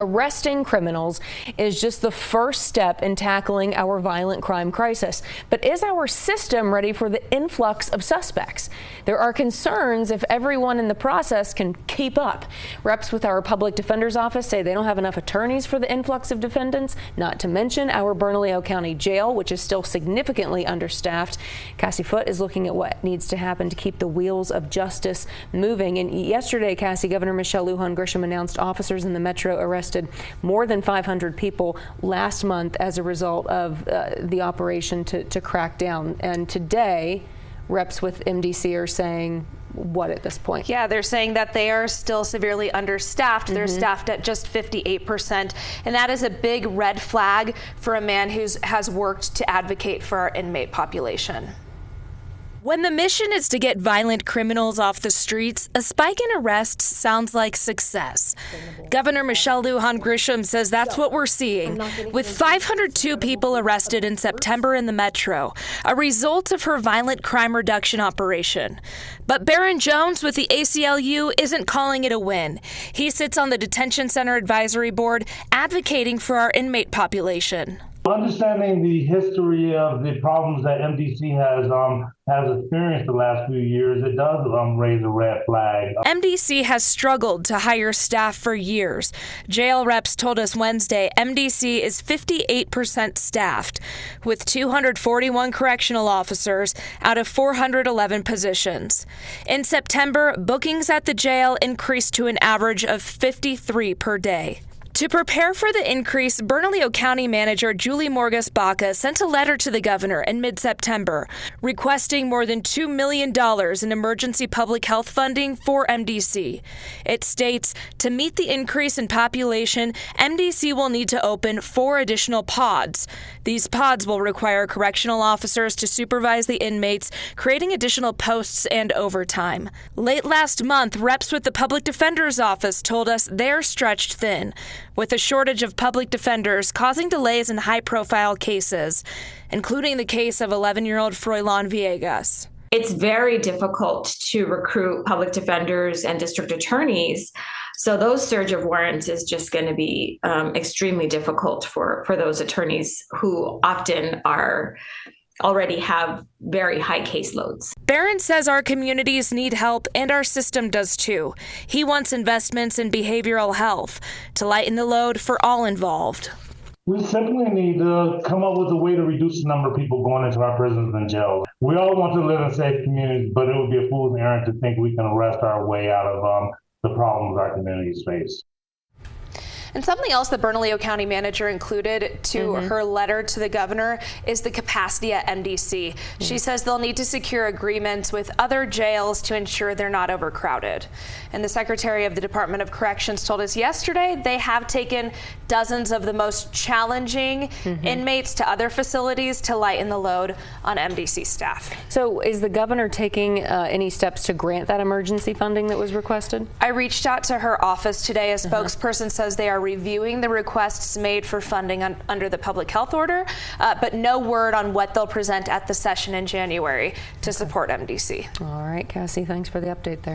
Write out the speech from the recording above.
Arresting criminals is just the first step in tackling our violent crime crisis. But is our system ready for the influx of suspects? There are concerns if everyone in the process can keep up. Reps with our public defender's office say they don't have enough attorneys for the influx of defendants, not to mention our Bernalillo County Jail, which is still significantly understaffed. Cassie Foote is looking at what needs to happen to keep the wheels of justice moving. And yesterday, Cassie, Governor Michelle Lujan Grisham announced officers in the metro arrested more than 500 people last month as a result of the operation to crack down. And today, reps with MDC are saying what at this point? Yeah, they're saying that they are still severely understaffed. They're staffed at just 58%. And that is a big red flag for a man who has worked to advocate for our inmate population. When the mission is to get violent criminals off the streets, a spike in arrests sounds like success. Governor Michelle Lujan Grisham says that's what we're seeing, with 502 people arrested in September in the metro, a result of her violent crime reduction operation. But Baron Jones with the ACLU isn't calling it a win. He sits on the Detention Center Advisory Board advocating for our inmate population. Understanding the history of the problems that MDC has experienced the last few years, it does raise a red flag. MDC has struggled to hire staff for years. Jail reps told us Wednesday MDC is 58% staffed, with 241 correctional officers out of 411 positions. In September, bookings at the jail increased to an average of 53 per day. To prepare for the increase, Bernalillo County Manager Julie Morgas Baca sent a letter to the governor in mid-September requesting more than $2 million in emergency public health funding for MDC. It states, to meet the increase in population, MDC will need to open 4 additional pods. These pods will require correctional officers to supervise the inmates, creating additional posts and overtime. Late last month, reps with the public defender's office told us they're stretched thin, with a shortage of public defenders causing delays in high-profile cases, including the case of 11-year-old Froilan Villegas. It's very difficult to recruit public defenders and district attorneys, so those surge of warrants is just going to be extremely difficult for those attorneys who often already have very high caseloads. Barron says our communities need help and our system does too. He wants investments in behavioral health to lighten the load for all involved. We simply need to come up with a way to reduce the number of people going into our prisons and jails. We all want to live in safe communities, but it would be a fool's errand to think we can arrest our way out of the problems our communities face. And something else the Bernalillo County Manager included to her letter to the governor is the capacity at MDC. She says they'll need to secure agreements with other jails to ensure they're not overcrowded. And the Secretary of the Department of Corrections told us yesterday they have taken dozens of the most challenging inmates to other facilities to lighten the load on MDC staff. So is the governor taking any steps to grant that emergency funding that was requested? I reached out to her office today. A spokesperson says they are reviewing the requests made for funding under the public health order, but no word on what they'll present at the session in January to support MDC. All right, Cassie, thanks for the update there.